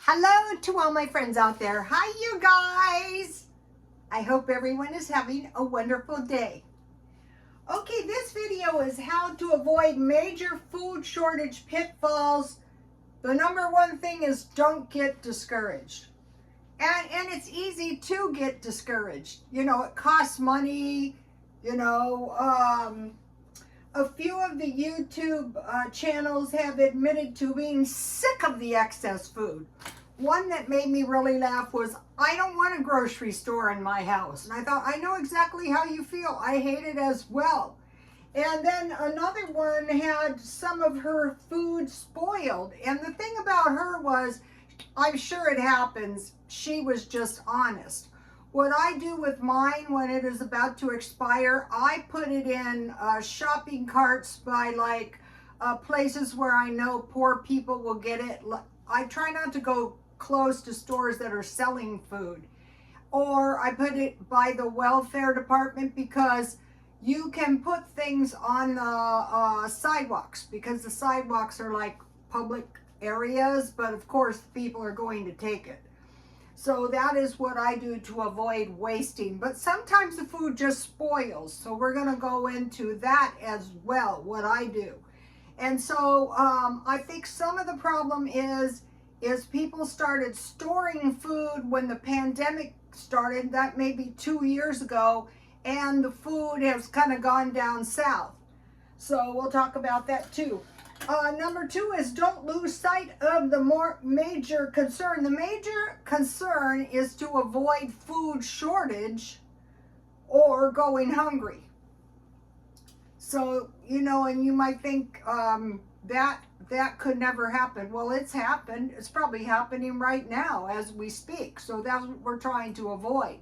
Hello to all my friends out there. Hi, you guys. I hope everyone is having a wonderful day. Okay, this video is how to avoid major food shortage pitfalls. The number one thing is don't get discouraged. And it's easy to get discouraged. You know, it costs money, a few of the YouTube channels have admitted to being sick of the excess food. One that made me really laugh was, I don't want a grocery store in my house. And I thought, I know exactly how you feel. I hate it as well. And then another one had some of her food spoiled. And the thing about her was, I'm sure it happens, she was just honest. What I do with mine when it is about to expire, I put it in shopping carts by places where I know poor people will get it. I try not to go close to stores that are selling food. Or I put it by the welfare department because you can put things on the sidewalks because the sidewalks are like public areas, but of course people are going to take it. So that is what I do to avoid wasting. But sometimes the food just spoils. So we're going to go into that as well, what I do. And so I think some of the problem is people started storing food when the pandemic started. That may be 2 years ago. And the food has kind of gone down south. So we'll talk about that too. Number two is don't lose sight of the more major concern. The major concern is to avoid food shortage or going hungry. So, and you might think that could never happen. Well, it's happened. It's probably happening right now as we speak. So that's what we're trying to avoid.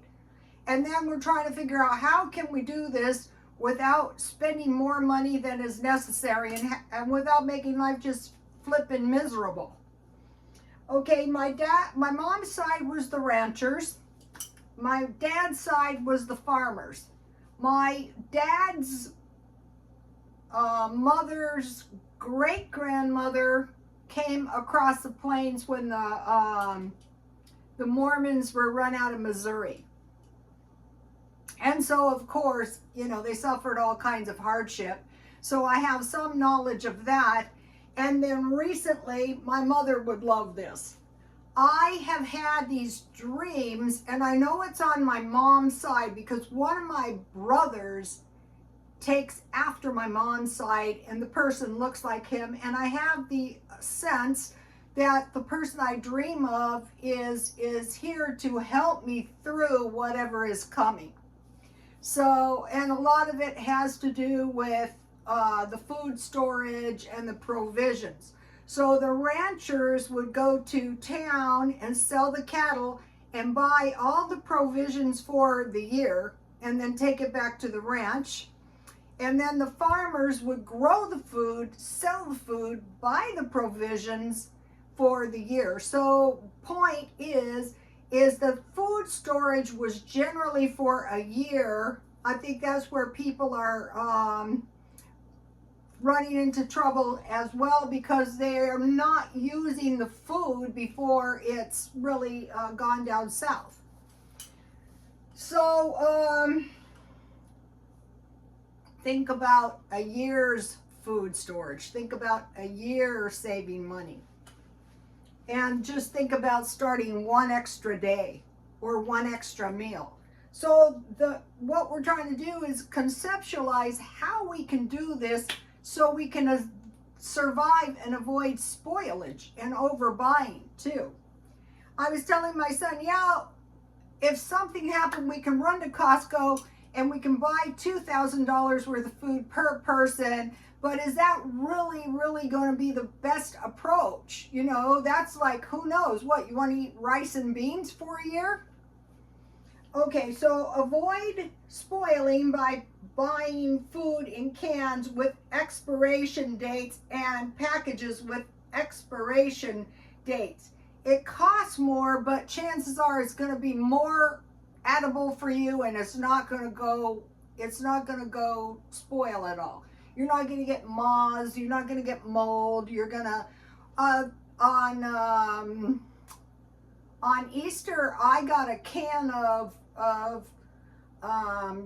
And then we're trying to figure out how can we do this without spending more money than is necessary and without making life just flippin' miserable. Okay, my mom's side was the ranchers. My dad's side was the farmers. My dad's mother's great-grandmother came across the plains when the Mormons were run out of Missouri. And so, of course, they suffered all kinds of hardship. So I have some knowledge of that. And then recently, my mother would love this. I have had these dreams, and I know it's on my mom's side because one of my brothers takes after my mom's side, and the person looks like him. And I have the sense that the person I dream of is here to help me through whatever is coming. So, and a lot of it has to do with the food storage and the provisions. So the ranchers would go to town and sell the cattle and buy all the provisions for the year and then take it back to the ranch. And then the farmers would grow the food, sell the food, buy the provisions for the year. So point is the food storage was generally for a year. I think that's where people are running into trouble as well because they're not using the food before it's really gone down south. So think about a year's food storage. Think about a year saving money. And just think about starting one extra day or one extra meal. So what we're trying to do is conceptualize how we can do this so we can survive and avoid spoilage and overbuying too. I was telling my son, yeah, if something happened, we can run to Costco and we can buy $2,000 worth of food per person. But is that really going to be the best approach? That's like, who knows what? You want to eat rice and beans for a year? Okay, so avoid spoiling by buying food in cans with expiration dates and packages with expiration dates. It costs more, but chances are it's going to be more edible for you and it's not going to go spoil at all. You're not going to get moths. You're not going to get mold. You're going to, On Easter, I got a can of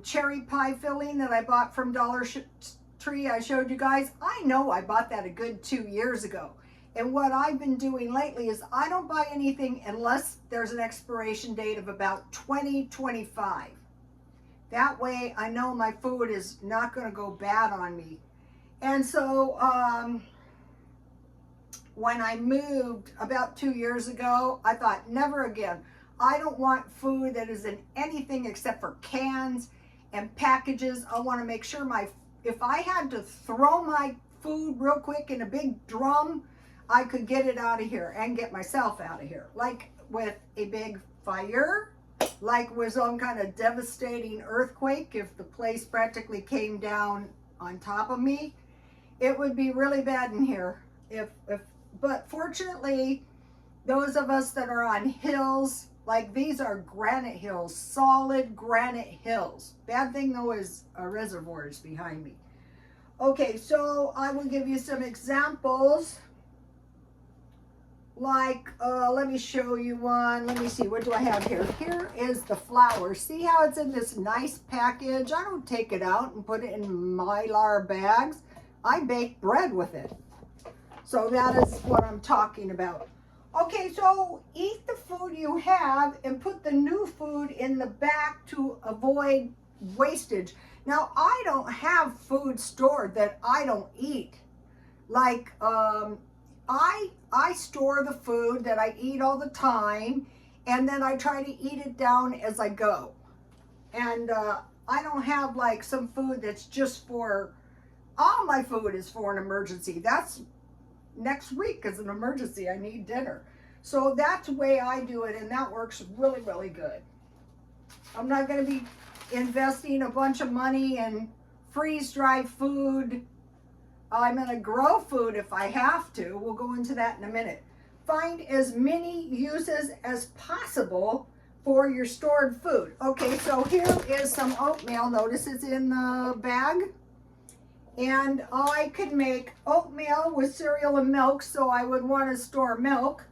cherry pie filling that I bought from Dollar Tree. I showed you guys. I know I bought that a good 2 years ago. And what I've been doing lately is I don't buy anything unless there's an expiration date of about 2025. That way I know my food is not going to go bad on me. And so when I moved about 2 years ago, I thought, never again. I don't want food that is in anything except for cans and packages. I want to make sure if I had to throw my food real quick in a big drum, I could get it out of here and get myself out of here. Like with a big fire, like with some kind of devastating earthquake, if the place practically came down on top of me, it would be really bad in here. But fortunately, those of us that are on hills, like these are granite hills, solid granite hills. Bad thing though is reservoirs behind me. Okay, so I will give you some examples. Like, let me show you one. Let me see, what do I have here? Here is the flour. See how it's in this nice package? I don't take it out and put it in Mylar bags. I bake bread with it. So that is what I'm talking about. Okay, so eat the food you have and put the new food in the back to avoid wastage. Now, I don't have food stored that I don't eat. Like, I store the food that I eat all the time, and then I try to eat it down as I go. And I don't have like some food that's just for, all my food is for an emergency. That's next week is an emergency. I need dinner. So that's the way I do it, and that works really, really good. I'm not going to be investing a bunch of money in freeze-dried food. I'm going to grow food if I have to. We'll go into that in a minute. Find as many uses as possible for your stored food. Okay, so here is some oatmeal. Notice it's in the bag. And I could make oatmeal with cereal and milk, so I would want to store milk,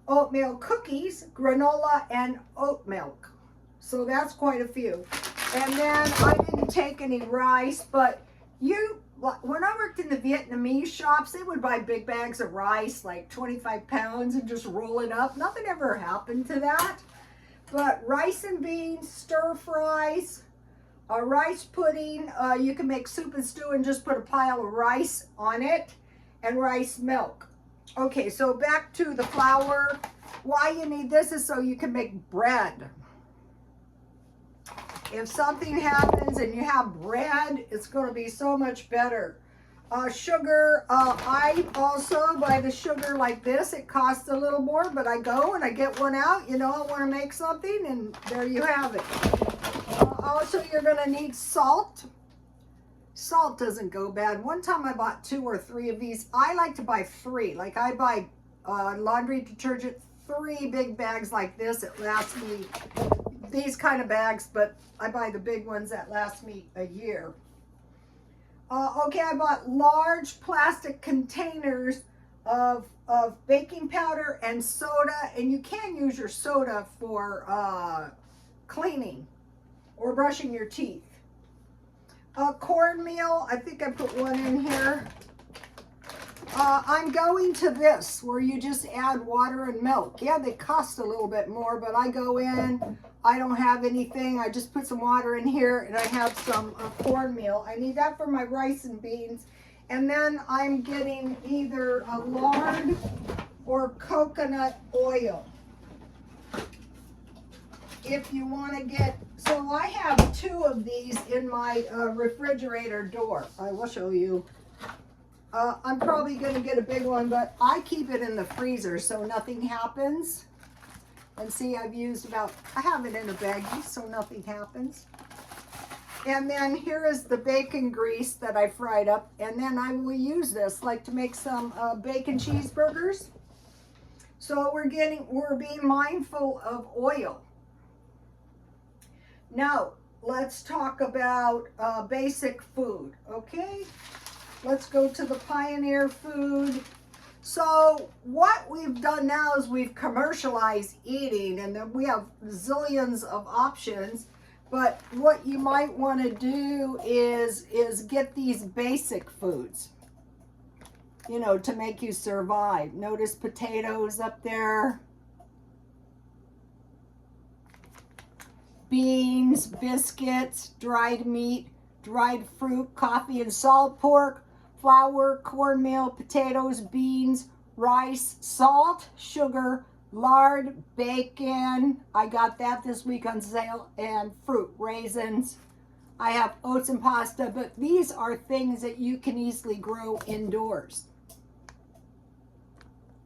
oatmeal cookies, granola, and oat milk. So that's quite a few. And then I didn't take any rice, but when I worked in the Vietnamese shops, they would buy big bags of rice, like 25 pounds, and just roll it up. Nothing ever happened to that. But rice and beans, stir fries, a rice pudding, you can make soup and stew and just put a pile of rice on it, and rice milk. Okay, so back to the flour. Why you need this is so you can make bread. If something happens and you have bread, it's going to be so much better. Sugar, I also buy the sugar like this. It costs a little more, but I go and I get one out. You know, I want to make something, and there you have it. Also, you're going to need salt. Salt doesn't go bad. One time I bought 2 or 3 of these. I like to buy 3. Like I buy laundry detergent, 3 big bags like this. It lasts me, these kind of bags, but I buy the big ones that last me a year. Okay, I bought large plastic containers of baking powder and soda, and you can use your soda for cleaning or brushing your teeth. Cornmeal, I think I put 1 in here. I'm going to this where you just add water and milk. Yeah, they cost a little bit more, but I go in, I don't have anything. I just put some water in here, and I have some cornmeal. I need that for my rice and beans. And then I'm getting either a lard or coconut oil. If you want to get, so I have 2 of these in my refrigerator door. I will show you. I'm probably going to get a big one, but I keep it in the freezer so nothing happens. And see, I've used about, I have it in a baggie so nothing happens. And then here is the bacon grease that I fried up. And then I will use this like to make some bacon cheeseburgers. So we're being mindful of oil. Now, let's talk about basic food, okay? Let's go to the Pioneer food. So what we've done now is we've commercialized eating, and then we have zillions of options. But what you might want to do is get these basic foods, you know, to make you survive. Notice potatoes up there, beans, biscuits, dried meat, dried fruit, coffee and salt pork, flour, cornmeal, potatoes, beans, rice, salt, sugar, lard, bacon. I got that this week on sale, and fruit, raisins. I have oats and pasta, but these are things that you can easily grow indoors.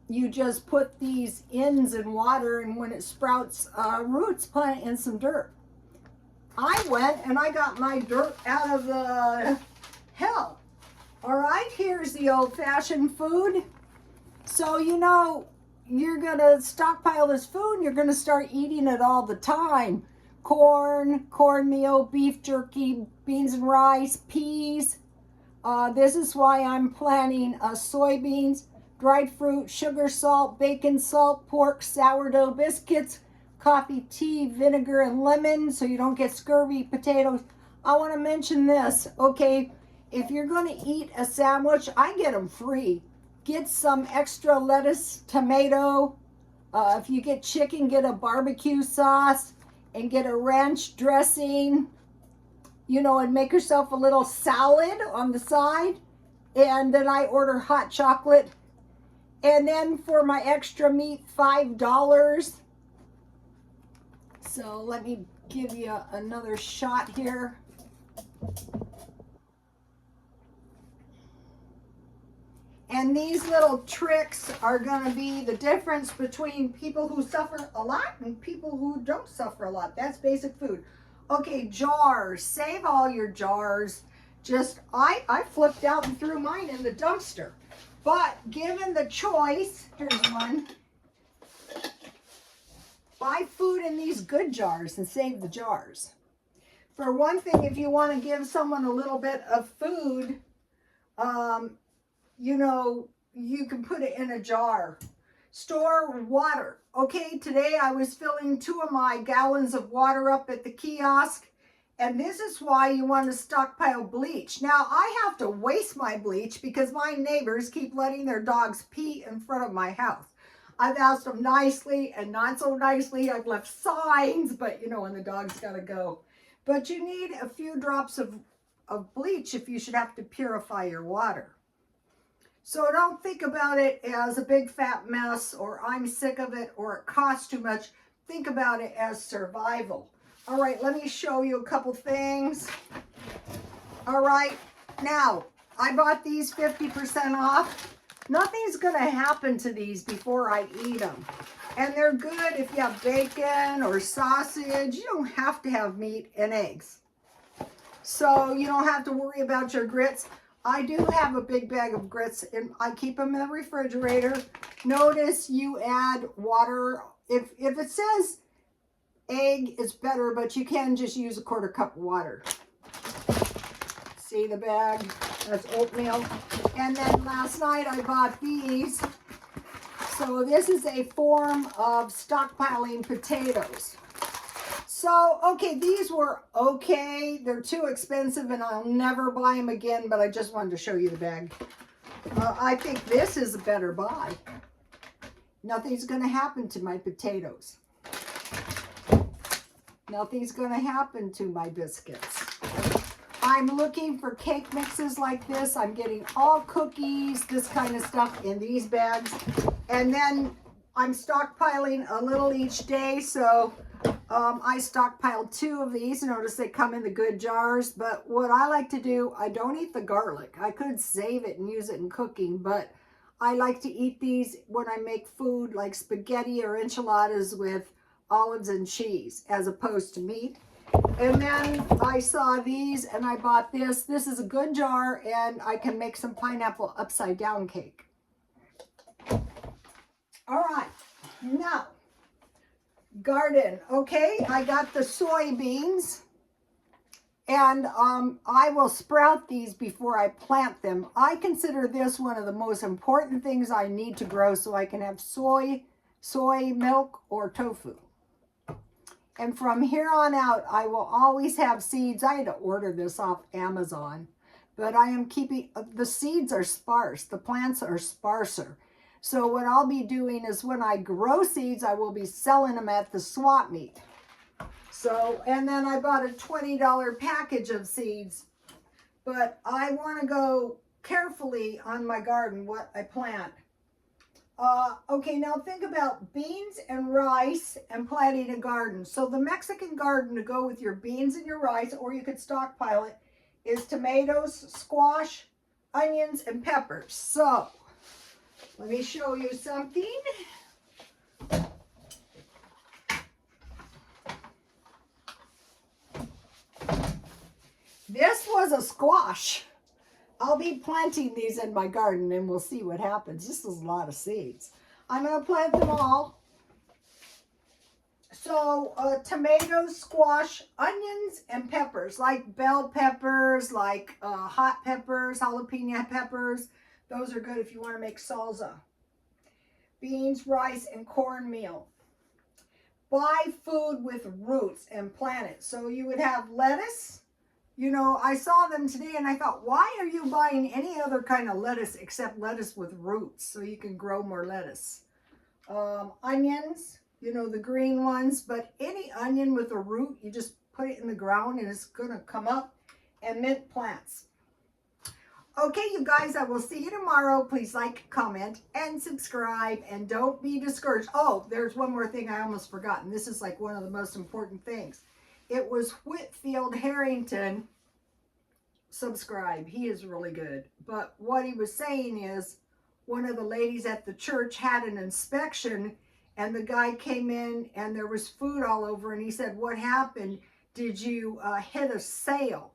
You just put these ends in water, and when it sprouts roots, plant it in some dirt. I went and I got my dirt out of the hell. All right, here's the old-fashioned food. So, you know, you're going to stockpile this food and you're going to start eating it all the time. Corn, cornmeal, beef jerky, beans and rice, peas. This is why I'm planting soybeans, dried fruit, sugar, salt, bacon, salt, pork, sourdough biscuits, coffee, tea, vinegar, and lemon so you don't get scurvy, potatoes. I want to mention this, okay? If you're going to eat a sandwich, I get them free. Get some extra lettuce, tomato. If you get chicken, get a barbecue sauce and get a ranch dressing, you know, and make yourself a little salad on the side. And then I order hot chocolate. And then for my extra meat, $5. So let me give you another shot here. And these little tricks are going to be the difference between people who suffer a lot and people who don't suffer a lot. That's basic food. Okay, jars. Save all your jars. Just, I flipped out and threw mine in the dumpster. But given the choice, here's one. Buy food in these good jars and save the jars. For one thing, if you want to give someone a little bit of food, you know, you can put it in a jar. Store water. Okay, today I was filling 2 of my gallons of water up at the kiosk, and this is why you want to stockpile bleach. Now, I have to waste my bleach because my neighbors keep letting their dogs pee in front of my house. I've asked them nicely and not so nicely. I've left signs, but you know, when the dog's got to go. But you need a few drops of bleach if you should have to purify your water. So don't think about it as a big fat mess, or I'm sick of it, or it costs too much. Think about it as survival. All right, let me show you a couple things. All right, now, I bought these 50% off. Nothing's going to happen to these before I eat them. And they're good if you have bacon or sausage. You don't have to have meat and eggs. So you don't have to worry about your grits. I do have a big bag of grits, and I keep them in the refrigerator. Notice you add water. If it says egg, it's better, but you can just use a 1/4 cup of water. See the bag? That's oatmeal. And then last night I bought these. So this is a form of stockpiling potatoes. So, okay, these were okay. They're too expensive and I'll never buy them again, but I just wanted to show you the bag. I think this is a better buy. Nothing's going to happen to my potatoes. Nothing's going to happen to my biscuits. I'm looking for cake mixes like this. I'm getting all cookies, this kind of stuff in these bags. And then I'm stockpiling a little each day, so I stockpiled 2 of these. Notice they come in the good jars, but what I like to do, I don't eat the garlic. I could save it and use it in cooking, but I like to eat these when I make food like spaghetti or enchiladas with olives and cheese as opposed to meat. And then I saw these and I bought this. This is a good jar and I can make some pineapple upside down cake. All right, now, garden. Okay, I got the soybeans. And I will sprout these before I plant them. I consider this one of the most important things I need to grow so I can have soy milk, or tofu. And from here on out, I will always have seeds. I had to order this off Amazon, but I am keeping, the seeds are sparse. The plants are sparser. So what I'll be doing is when I grow seeds, I will be selling them at the swap meet. So, and then I bought a $20 package of seeds, but I want to go carefully on my garden what I plant. Okay, now think about beans and rice and planting a garden. So the Mexican garden to go with your beans and your rice, or you could stockpile it, is tomatoes, squash, onions, and peppers. So let me show you something. This was a squash. I'll be planting these in my garden and we'll see what happens. This is a lot of seeds. I'm going to plant them all. So tomatoes, squash, onions, and peppers, like bell peppers, like hot peppers, jalapeno peppers. Those are good if you want to make salsa. Beans, rice, and cornmeal. Buy food with roots and plant it. So you would have lettuce. You know, I saw them today and I thought, why are you buying any other kind of lettuce except lettuce with roots so you can grow more lettuce? Onions, you know, the green ones, but any onion with a root, you just put it in the ground and it's going to come up. And mint plants. Okay, you guys, I will see you tomorrow. Please like, comment, and subscribe, and don't be discouraged. Oh, there's one more thing I almost forgot, and this is like one of the most important things. It was Whitfield Harrington. Subscribe. He is really good. But what he was saying is, one of the ladies at the church had an inspection, and the guy came in, and there was food all over, and he said, "What happened? Did you hit a sale?"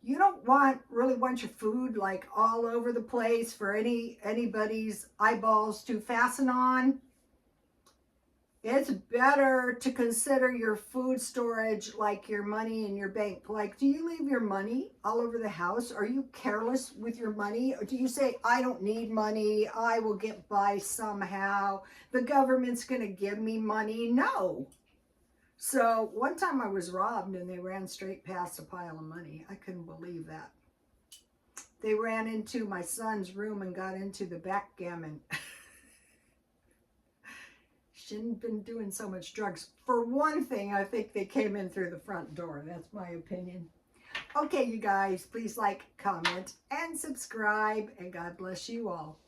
You don't really want your food like all over the place for anybody's eyeballs to fasten on. It's better to consider your food storage like your money in your bank. Like, do you leave your money all over the house? Are you careless with your money? Or do you say, I don't need money, I will get by somehow, the government's going to give me money? No. So one time I was robbed and they ran straight past a pile of money. I couldn't believe that. They ran into my son's room and got into the backgammon. Shouldn't have been doing so much drugs. For one thing, I think they came in through the front door. That's my opinion. Okay, you guys, please like, comment, and subscribe, and God bless you all.